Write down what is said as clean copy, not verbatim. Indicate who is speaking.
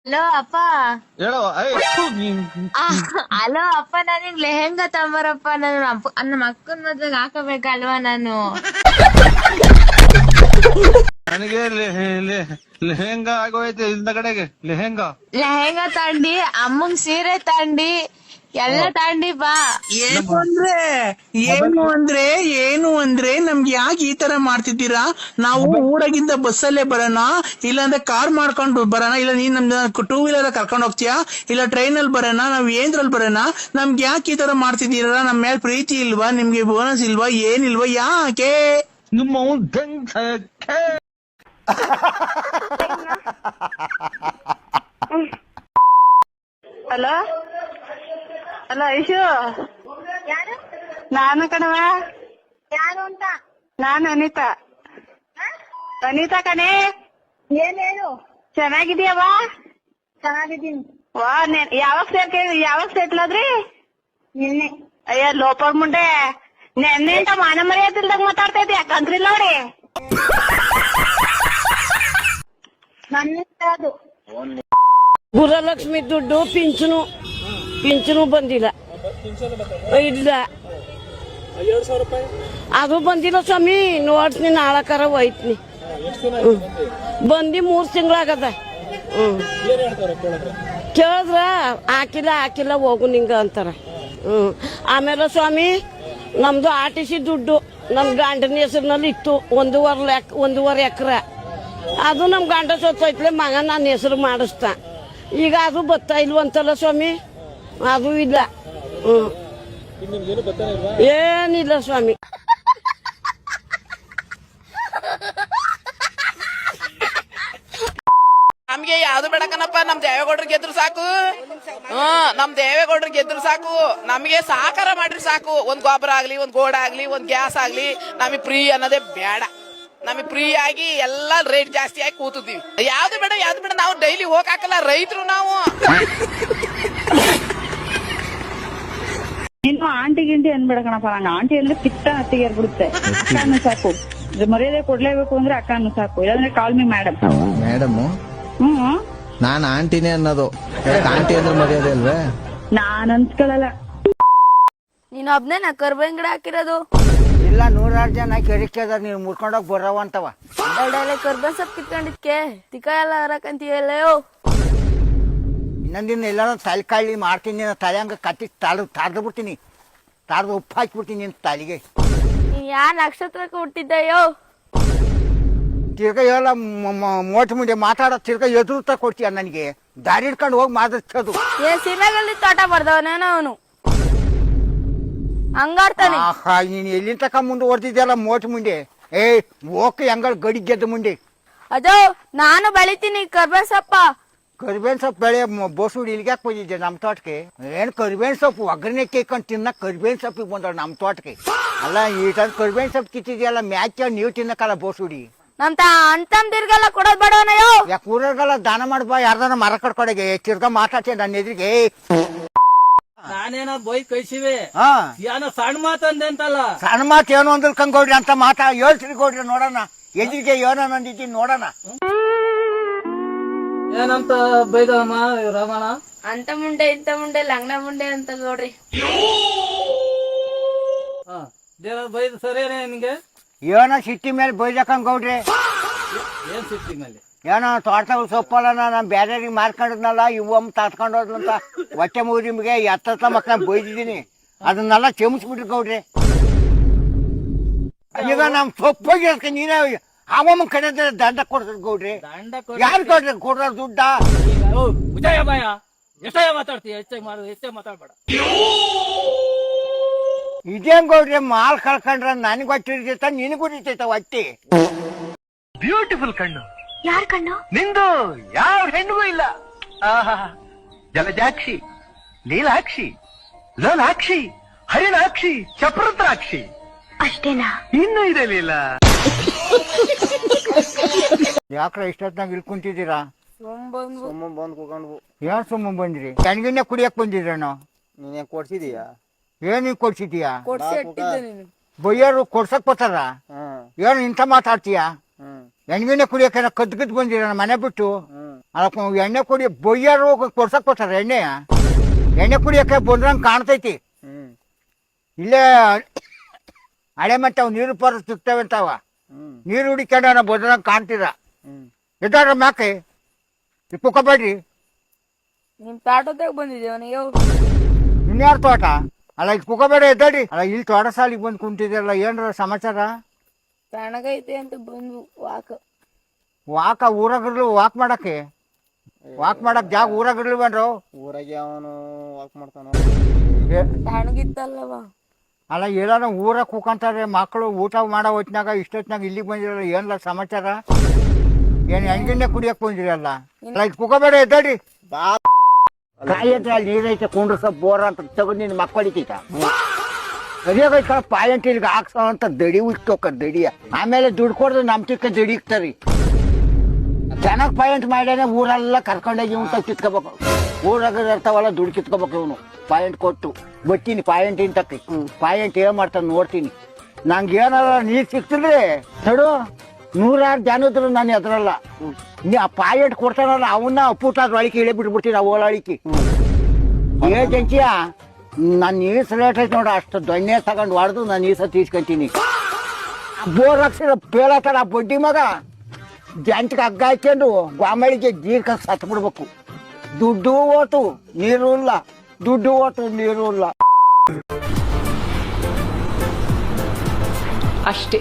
Speaker 1: Hello ಅಪ್ಪ. Hello ಅಪ್ಪ, ನನಗ್ ಲೆಹೆಂಗಾ ತಗೊಂಬರಪ್ಪ. ನಮ್ಮ ಅಕ್ಕನ ಮದ್ವೆಗೆ ಹಾಕಬೇಕಲ್ವಾ ನಾನು.
Speaker 2: ನನಗೆ ಲೆಹೆಂಗಾ ಆಗೋಯ್ತು ಇಂದ ಕಡೆಗೆ. ಲೆಹೆಂಗಾ
Speaker 1: ತಂಡಿ, ಅಮ್ಮಂಗ್ ಸೀರೆ ತಂಡಿ, ಎಲ್ಲ ತಂಡಿ ಬಾ.
Speaker 3: ಏನು ಅಂದ್ರೆ ನಮ್ಗೆ ಯಾಕೆ ಈ ತರ ಮಾಡ್ತಿದ್ದೀರಾ? ನಾವು ಊರಾಗಿಂದ ಬಸ್ಸಲ್ಲೇ ಬರೋಣ, ಇಲ್ಲಾಂದ್ರೆ ಕಾರ್ ಮಾಡ್ಕೊಂಡು ಬರೋಣ, ಇಲ್ಲ ನೀನ್ ನಮ್ದು 2 ವೀಲರ್ ಕರ್ಕೊಂಡು ಹೋಗ್ತೀಯಾ, ಇಲ್ಲ ಟ್ರೈನ್ ಅಲ್ಲಿ ಬರೋಣ, ನಾವ್ ಏನ್ರಲ್ಲಿ ಬರೋಣ? ನಮ್ಗೆ ಯಾಕೆ ಈ ತರ ಮಾಡ್ತಿದ್ದೀರಾ? ನಮ್ ಮೇಲೆ ಪ್ರೀತಿ ಇಲ್ವಾ? ನಿಮ್ಗೆ ಬೋನಸ್ ಇಲ್ವಾ? ಏನಿಲ್ವಾ? ಯಾಕೆ?
Speaker 4: ಹಲೋ ಹಲೋ ಐಶು, ನಾನು ಕಣವ.
Speaker 5: ಯಾರು ಅಂತ?
Speaker 4: ನಾನು ಅನಿತಾ. ಅನಿತಾ ಕಣೆ.
Speaker 5: ಏನೇನು?
Speaker 4: ಚೆನ್ನಾಗಿದೀಯವ?
Speaker 5: ಚೆನ್ನಾಗಿದ್ದೀನಿ.
Speaker 4: ವಾ, ಯಾವಾಗ ಸೆಟ್ಲ್ ಆದ್ರಿ?
Speaker 5: ನಿನ್ನೆ.
Speaker 4: ಅಯ್ಯ ಲೋಪ ಮುಂಡೆ, ನೆನ್ನೆ ಅಂತ ಮಾನ ಮರ್ಯಾದಿಲ್ದಾಗ ಮಾತಾಡ್ತಾ ಇದ್ದೆ, ಯಾಕಂದ್ರಿಲ್ಲ ನೋಡಿ.
Speaker 5: ನನ್ನ ಅದು
Speaker 6: ಗುರಲಕ್ಷ್ಮಿ ದುಡ್ಡು ಪಿಂಚನು ಬಂದಿಲ್ಲ. ಇಲ್ಲ, ಅದು ಬಂದಿಲ್ಲ ಸ್ವಾಮಿ. ನೋಡ್ತೀನಿ, ನಾಳಕರ ಹೋಯ್ತೀನಿ. ಬಂದಿ 3 ತಿಂಗಳಾಗದ. ಕೇಳಿದ್ರ ಹಾಕಿಲ್ಲ ಹೋಗು ನಿಂಗ ಅಂತಾರ. ಆಮೇಲೆ ಸ್ವಾಮಿ, ನಮ್ದು RTC ದುಡ್ಡು ನಮ್ ಗಂಡನ ಹೆಸರಿನಲ್ಲಿ ಇತ್ತು, 1.5 ಎಕರೆ. ಅದು ನಮ್ ಗಂಡ ಸೊತ್ತೈತ್ಲೆ, ಮಗ ನನ್ನ ಹೆಸರು ಮಾಡಿಸ್ತಾ. ಈಗ ಅದು ಬತ್ತಾ ಇಲ್ವಂತಲ್ಲ ಸ್ವಾಮಿ, ಅದು ಇಲ್ಲ. ಏನಿಲ್ಲ ಸ್ವಾಮಿ.
Speaker 7: ನಮ್ಗೆ ಯಾವ್ದು ಬೇಡಕನಪ್ಪ, ನಮ್ ದೇವೇಗೌಡರು ಗೆದ್ರು ಸಾಕು. ನಮ್ ದೇವೇಗೌಡರು ಗೆದ್ರು ಸಾಕು. ನಮ್ಗೆ ಸಹಕಾರ ಮಾಡ್ರಿ ಸಾಕು. ಒಂದ್ ಗೊಬ್ಬರ ಆಗ್ಲಿ, ಒಂದ್ ಗೋಡ ಆಗ್ಲಿ, ಒಂದ್ ಗ್ಯಾಸ್ ಆಗ್ಲಿ, ನಮಗ್ ಫ್ರೀ ಅನ್ನೋದೇ ಬೇಡ. ನಮಗ್ ಫ್ರೀ ಆಗಿ ಎಲ್ಲಾ ರೇಟ್ ಜಾಸ್ತಿ ಆಗಿ ಕೂತಿದ್ವಿ. ಯಾವ್ದು ಬೇಡ. ನಾವು ಡೈಲಿ ಹೋಗಲ್ಲ, ರೈತರು ನಾವು.
Speaker 4: ಇನ್ನು ಆಂಟಿ ಗಿಂಟಿ ಅನ್ಬೇಡ ಕಣಪ್ಪ. ನಂಗೆ ಆಂಟಿ ಅಂದ್ರೆ ಕಿತ್ತ ಹತ್ತಿಗೆ ಬಿಡುತ್ತೆ. ಅಕ್ಕನ್ನು ಸಾಕು, ಮರ್ಯಾದೆ ಕೊಡ್ಲೇಬೇಕು ಅಂದ್ರೆ ಅಕ್ಕನ್ನು ಸಾಕು, ಇಲ್ಲಾಂದ್ರೆ ಕಾಲ್ ಮಿ ಮೇಡಮ್.
Speaker 8: ನಾನ್ ಆಂಟಿನೇ ಅನ್ನೋದು. ಆಂಟಿ ಅಂದ್ರೆ ಮರ್ಯಾದೆ ಅಲ್ವೇ?
Speaker 4: ನಾನ್ ಅನ್ಸ್ಕೊಳಲ್ಲ.
Speaker 1: ನೀನ್ ಒಬ್ನೇ ನಾ ಕರ್ಬೇವಿನ ಗಿಡ ಹಾಕಿರೋದು?
Speaker 9: ಇಲ್ಲ, 100 ಜನ ಕೆರಿಕೆದ ನೀವ್ ಮುರ್ಕೊಂಡೋಗ್ ಬರವ ಅಂತವ.
Speaker 1: ಕರ್ಬೇವಿನ ಸೊಪ್ಪು ಕಿತ್ಕೊಂಡಿದ್ಕೆ ತಿಕ್ಕ ಎಲ್ಲ ಹರಕಂತೀಯಲ್ಲ.
Speaker 9: ಇನ್ನೊಂದಿನ ಎಲ್ಲಾರು ತಲೆ ಕಾಳಿ ಮಾಡ್ತೀನಿ, ತಲೆ ಹಂಗ ಕತ್ತಿ ತಾರ್ದು ಬಿಡ್ತೀನಿ, ತಾರ್ದು ಉಪ್ಪು ಹಾಕಿಬಿಡ್ತೀನಿ ನಿನ್ ತಲೆಗೆ.
Speaker 1: ನೀನ್ ಯಾ ನಕ್ಷತ್ರಕ್ಕೆ ಹುಟ್ಟಿದ್ದಯ್ಯೋ?
Speaker 9: ತಿರ್ಗಾ ಎಲ್ಲ ಮೋಟ ಮುಂದೆ ಮಾತಾಡೋ, ತಿರ್ಗಾ ಎದುರುತ್ತಾ ಕೊಡ್ತೀಯ ನನಗೆ. ದಾರಿ ಹಿಡ್ಕೊಂಡು ಹೋಗಿ ಮಾತಾಡ್ಸೋದು.
Speaker 1: ಸೀಮೆಗಲ್ಲಿ ತೋಟ ಬರ್ದವನೇನೋ ಅವನು, ಹಂಗಾಡ್ತಾನೆ.
Speaker 9: ನೀನ್ ಎಲ್ಲಿಂದ ತಕ ಮುಂದೆ ಹೊಡೆದಿದ್ಯಲ್ಲ ಮೋಟ ಮುಂದೆ. ಓಕೆ ಹೆಂಗ ಗಡಿ ಗೆದ್ದ ಮುಂದೆ.
Speaker 1: ಅದು ನಾನು ಬೆಳಿತೀನಿ ಕರ್ಬೇವಿನ ಸೊಪ್ಪ.
Speaker 9: ಕರಿಬೇವಿನ ಸೊಪ್ಪು ಬೆಳೆ ಬೋಸುಡಿ ಇಲ್ಲಿಗೆ ಯಾಕೆ ಬಂದಿದ್ದೆ ನಮ್ಮ ತೋಟಕ್ಕೆ? ಏನ್ ಕರಿಬೇವಿನ ಸೊಪ್ಪು ಒಗ್ಗರಣೆ ಕೇಳ್ಕೊಂಡು ತಿನ್ನಕ್ ಕರಿಬೇವಿನ ಸೊಪ್ಪಿಗೆ ಬಂದವ್ ನಮ್ಮ ತೋಟಕ್ಕೆ. ಅಲ್ಲ, ಈ ಕರಿಬೇವಿನ ಸೊಪ್ಪು ಕಿತ್ತಿದ್ಯಲ್ಲ, ಮ್ಯಾಚ್ ನೀವು ತಿನ್ನಕ್ಕಲ್ಲ ಬೋಸುಡಿ.
Speaker 1: ನಮ್ ಅಂತಂದಿರ್ಗೆಲ್ಲ ಕೊಡೋದ್ ಬೇಡವನಯ್ಯೋ.
Speaker 9: ಯಾಕೆ ಊರಿಗೆಲ್ಲ ದಾನ ಮಾಡ್ಬಾ, ಯಾರ್ದಾನ ಮರ ಕಟ್ಕೊಡೆಗೆ. ತಿರ್ಗಾ ಮಾತಾಡ್ತೀನಿ ನನ್ನ ಎದುರಿಗೆ.
Speaker 3: ನಾನೇನ ಬೈ ಕೈಸಿವೆ, ಏನೋ ಸಣ್ಣ ಮಾತಂದೆ ಅಂತಲ್ಲ.
Speaker 9: ಸಣ್ಣ ಮಾತು ಏನು ಅಂದ್ಕೊಂಡ್ರಿ ಅಂತ ಮಾತಾ ಹೇಳ್ತೀರಿ ಗೌಡ್ರಿ, ನೋಡೋಣ ಎದುರಿಗೆ ಏನೋ ನಂದಿದ್ದೀನಿ ನೋಡೋಣ.
Speaker 3: ಏನಂತ ಬೈದಮ್ಮ ರಾಮಣ್ಣ?
Speaker 1: ಅಂತ ಮುಂಡೆ ಇಂತ ಮುಂಡೆ ಲಂಗಣ ಮುಂಡೆ ಅಂತ ಗೌಡ್ರಿ.
Speaker 3: ಬೈದ್ ಸರಿಯೇ ನಿಂಗೆ?
Speaker 9: ಏನೋ ಸಿಟ್ಟಿ ಮೇಲೆ ಬೈದಕ್ಕಂಗ್ ಗೌಡ್ರಿ.
Speaker 3: ಏನ್ ಸಿಟ್ಟಿ ಮೇಲೆ?
Speaker 9: ಏನೋ ತೋಟದಾಗ ಸೊಪ್ಪಲ್ಲ, ನಾನು ಬೇರೆಯವ್ರಿಗೆ ಮಾರ್ಕೊಂಡಿದ್ನಲ್ಲ, ಇವಮ್ಮ ತಾತ್ಕೊಂಡು ಹೋದ್ಲು ಅಂತ ಹೊಟ್ಟೆ ಮುಗಿಗೆ ಎತ್ತ ಮಕ್ಕಳ ಬೈದಿದ್ದೀನಿ. ಅದನ್ನೆಲ್ಲ ಚೆಮಿಸ್ಬಿಟ್ರಿ ಗೌಡ್ರಿ. ಈಗ ನಮ್ ಸೊಪ್ಪಾಗಿ ನೀನೇ ಅವಮ್ಮ ಕಡೆ ದಂಡ ಕೊಡ್ತಾರೆ ಗೌಡ್ರಿ. ಯಾರು ಕೊಡ್ರಿ ಕೊಡ್ರ ದುಡ್ಡ?
Speaker 3: ಎಷ್ಟೇ ಮಾತಾಡ್ತೀಯ, ಹೆಚ್ಚೆ ಮಾತಾಡ್ಬೇಡ.
Speaker 9: ಇದೇನ್ ಗೌಡ್ರಿ, ಮಾಲ್ ಕಳ್ಕೊಂಡ್ರ ನನಗ್ ಹೊಟ್ಟೆ ಹಿಡಿತೈತ, ನಿನಗೂ ಹಿಡಿತೈತ ಹೊಟ್ಟೆ.
Speaker 2: ಬ್ಯೂಟಿಫುಲ್ ಕಣ್ಣು.
Speaker 5: ಯಾರ ಕಣ್ಣು?
Speaker 2: ನಿಂದು ಯಾವ ಹೆಣ್ಣಿಗೂ ಇಲ್ಲ. ಜಲಜಾಕ್ಷಿ, ನೀಲಾಕ್ಷಿ, ಲೋಲಾಕ್ಷಿ, ಹರಿಣಾಕ್ಷಿ, ಚಪ್ರದ್ರಾಕ್ಷಿ.
Speaker 5: ಅಷ್ಟೇನಾ?
Speaker 2: ಇನ್ನೂ ಇದೆ ಲೀಲ.
Speaker 9: ಯಾಕ್ರ ಇಷ್ಟೊತ್ನಾಗ ಇಲ್ಲಿ ಕುಂತಿದ್ದೀರಾ? ಬಂದ್ ಕೂತ್ಕೊಂಡ್ವು. ಏನ್ ಸುಮ್ಮ ಬಂದ್ರಿ? ಕಣ್ಗಿನ್ನೆ ಕುಡಿಯಕ್ ಬಂದಿದ್ರೇನೋ? ನೀನೇ ಕೊಡ್ಸಿದೀಯಾ? ಏನ್ ಕೊಡ್ಸಿದೀಯಾ? ಬೊಯ್ಯರು ಕೊಡ್ಸಕ್ ಬರ್ತಾರ ಏನು ಇಂಥ ಮಾತಾಡ್ತೀಯ ಎಣ್ಣೆನೆ ಕುಡಿಯಕ್ಕೆ ಕದ್ದು ಬಂದಿರ ಮನೆ ಬಿಟ್ಟು ಅದಕ್ಕೆ ಎಣ್ಣೆ ಕುಡಿ ಬೊಯ್ಯರು ಕೊಡ್ಸಕ್ ಬರ್ತಾರ ಎಣ್ಣೆ ಕುಡಿಯಕ್ಕೆ ಬಂದ್ರಂಗ್ ಕಾಣ್ತೈತಿ ಇಲ್ಲೇ ಹಳೆ ಮಟ್ಟ ನೀರು ಪರ ಸಿಗ್ತವೆ ಅಂತಾವ ನೀರು ಹುಡಿಕೊಂಡು ಬಂದ್ರಂಗ್ ಕಾಣ್ತೀರ ಎದ್ದಾರ ಮ್ಯಾಕೆ ಇಪ್ಪಬೇಡ್ರಿ
Speaker 1: ನಿಮ್ ತಾಟೋದಾಗ ಬಂದಿದ್ದೇವ
Speaker 9: ಇನ್ಯಾರ ತೋಟ ಅಲ್ಲ ಈಗ ಕುಕೋಬೇಡ ಎದ್ದಾಡಿ ಅಲ್ಲ ಇಲ್ಲಿ ತೋಟ ಸಾಲಿಗೆ ಬಂದು ಕುಂತಿದ್ರಲ್ಲ ಏನ್ರ ಸಮಾಚಾರ
Speaker 1: ತಣ್ಣಗೈತೆ ಅಂತ ಬಂದು
Speaker 9: ವಾಕ ಊರಾಗಿರ್ಲಿ ವಾಕ್ ಮಾಡಕ್ ಜಾಗ ಊರಾಗಿರ್ಲಿವೇನ್ರು
Speaker 8: ಊರಾಗೆ ಅವನು ವಾಕ್ ಮಾಡ್ತಾನ.
Speaker 1: ತಣ್ಣಗಿತ್ತಲ್ಲವ
Speaker 9: ಅಲ್ಲ ಎಲ್ಲಾರು ಊರಾಗ ಕೂಕಂತಾರೆ ಮಕ್ಕಳು ಊಟ ಮಾಡೋ ಹೊತ್ನಾಗ ಇಷ್ಟೊತ್ನಾಗ ಇಲ್ಲಿಗೆ ಬಂದಿರಲ್ಲ ಏನ್ಲ ಸಮಾಚಾರ ಏನ್ ಹೆಂಗಿನ್ನೇ ಕುಡಿಯಕ್ ಬಂದಿರಲ್ಲ ಅಲ್ಲ ಈಗ ಕುಕೋಬೇಡ ಎದ್ದಾಡಿ ಕಾಯಿ ಹತ್ರ ಅಲ್ಲಿ ನೀರೈತೆ ಕುಂಡ್ರ ಸ್ವಲ್ಪ ಬೋರ ಅಂತ ತಗೊಂಡು ನಿನ್ನ ಮಕ್ಕಳಿಕೈತ ಸರಿಯಾಗೈತ ಪಾಯಂಟ್ ಇಲ್ಲಿಗೆ ಹಾಕ್ಸೋ ಅಂತ ದಡಿ ಉಳ್ಕೋಕ ದಡಿಯ ಆಮೇಲೆ ದುಡ್ಡು ಕೊಡ್ದು ನಮ್ ಚಿಕ್ಕ ದಡಿ ಇಕ್ತಾರಿ ಚೆನ್ನಾಗ್ ಪಾಯಿಂಟ್ ಮಾಡ್ಯಾನೆ ಊರೆಲ್ಲ ಕರ್ಕೊಂಡೋಗಿ ಇವ್ನ ಕಿತ್ಕೋಬೇಕು ಊರಾಗ ಇರ್ತಾವಲ್ಲ ದುಡ್ಡು ಕಿತ್ಕೋಬೇಕು ಇವನು ಪಾಯಿಂಟ್ ಕೊಟ್ಟು ಬತ್ತೀನಿ ಪಾಯಿಂಟ್ ಇಂತಕ್ಕೆ ಪಾಯಿಂಟ್ ಏನ್ ಮಾಡ್ತಾನೆ ನೋಡ್ತೀನಿ ನಂಗೆ ಏನಾರ ನೀರ್ ಸಿಕ್ತಿದ್ರೆ ತಡು 100 ಜನ ಇದ್ರು ನಾನು ಎದ್ರಲ್ಲ ನೀ ಆ ಪಾಯಿಂಟ್ ಕೊಡ್ತಾನಲ್ಲ ಅವನ್ನ ಪುಟ್ಟಾದ ಒಳಕ್ಕೆ ಇಳಿ ಬಿಟ್ಬಿಡ್ತೀನಿ ಆ ಓಲಾಳಿಕೆ ಏಜೆನ್ಸಿಯ ನಾನು ನೀರ್ ರೇಟ್ ಐತೆ ನೋಡ ಅಷ್ಟು ದೊಣ್ಣೆ ತಗೊಂಡು ಹೊಡೆದು ನಾನು ನೀಸ ತೀಸ್ಕೊಂತೀನಿ ಬೋರ್ ಹಾಕ್ಸಿರ ಪೇಳತ್ತಾರ ಆ ಬಡ್ಡಿ ಮಗ ಜಂಟ್ಗೆ ಹಗ್ಗ ಹಾಕ್ಕೊಂಡು ಗಾಮಳಿಗೆ ಜೀರ್ಕ ಸತ್ ಬಿಡ್ಬೇಕು ದುಡ್ಡು ಹೋತು ನೀರು ಇಲ್ಲ ದುಡ್ಡು ಹೋತು ನೀರು ಇಲ್ಲ
Speaker 10: ಅಷ್ಟೇ.